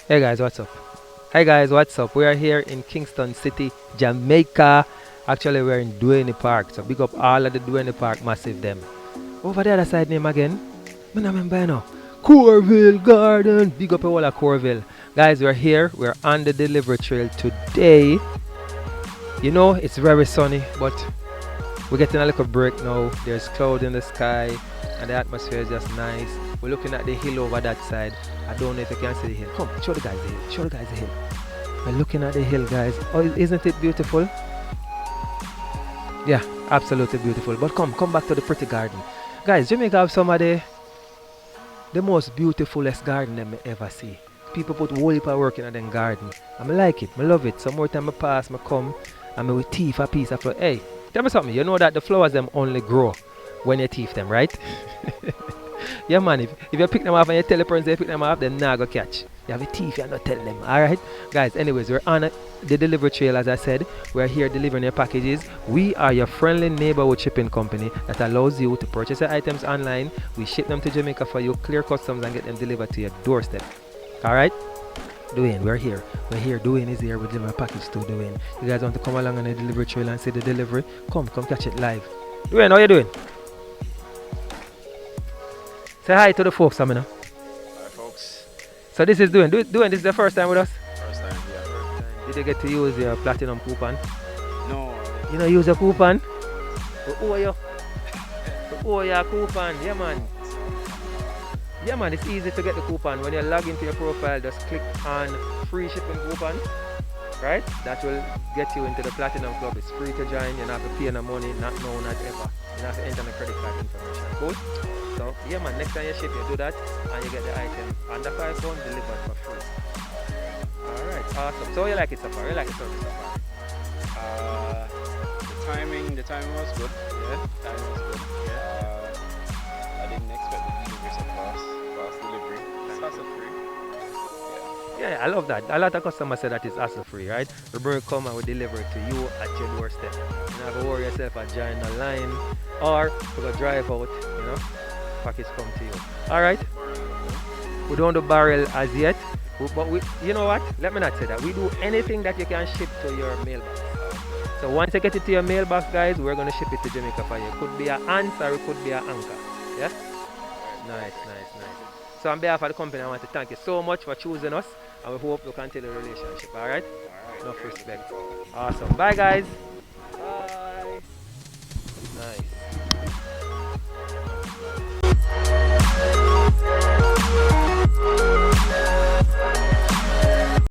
Hey guys, what's up? Hey guys, what's up? We are here in Kingston City, Jamaica. Actually, we're in Duane Park. So big up all of the Duane Park massive them. Over the other side name again. I don't remember now. Corville Garden. Big up all of Corville. Guys, we're here. We're on the delivery trail today. You know, it's very sunny, but we're getting a little break now. There's cloud in the sky and the atmosphere is just nice. We're looking at the hill over that side. I don't know if you can see the hill. Come, show the guys the hill. Show the guys the hill. We're looking at the hill, guys. Oh, isn't it beautiful? Yeah, absolutely beautiful. But come back to the pretty garden. Guys, Jamaica have some of the most beautifulest garden them I ever see. People put whole heap of work in them garden. I like it. I love it. Some more time I pass, I come, and I will teeth a piece of flower. Hey, tell me something. You know that the flowers them only grow when you teeth them, right? Yeah, man. If you pick them off and you tell the person they pick them off, then nah go catch. You have a teeth, you're not telling them. Alright? Guys, anyways, we're on the delivery trail, as I said. We're here delivering your packages. We are your friendly neighborhood shipping company that allows you to purchase your items online. We ship them to Jamaica for you, clear customs, and get them delivered to your doorstep. Alright? Dwayne, we're here. We're here. Dwayne is here. We deliver a package to Dwayne. You guys want to come along on the delivery trail and see the delivery? Come catch it live. Dwayne, how you doing? Say hi to the folks, Amina. Hi folks, So this is Dwayne. Dwayne, this is the first time with us. first time here. Did you get to use your platinum coupon? No, You know, use a coupon? We owe you. We owe you a coupon. Yeah, man. Yeah, man, it's easy to get the coupon. When you log into your profile, just click on free shipping coupon. Right? That will get you into the platinum club. It's free to join. You don't have to pay no money, not now, not ever. You don't have to enter the credit card information. Cool? So, yeah, man, next time you ship, you do that and you get the item under £5 delivered for free. Alright, awesome. So, you like it so far? You like it so far? the timing was good. Yeah? Timing was good. I didn't expect the delivery so fast delivery. It's also free. Yeah, I love that. A lot of customers say that it's hassle free, right? We bring it come and we deliver it to you at your doorstep. You don't have to worry yourself about joining a line or you go drive out, you know, package come to you. Alright, we don't do barrel as yet, but we, you know what? Let me not say that. We do anything that you can ship to your mailbox. So once you get it to your mailbox, guys, we're going to ship it to Jamaica for you. It could be an ant or it could be an anchor. Yeah? Nice. So on behalf of the company, I want to thank you so much for choosing us, and we hope we continue the relationship. Alright? Alright. Enough respect. Awesome. Bye, guys.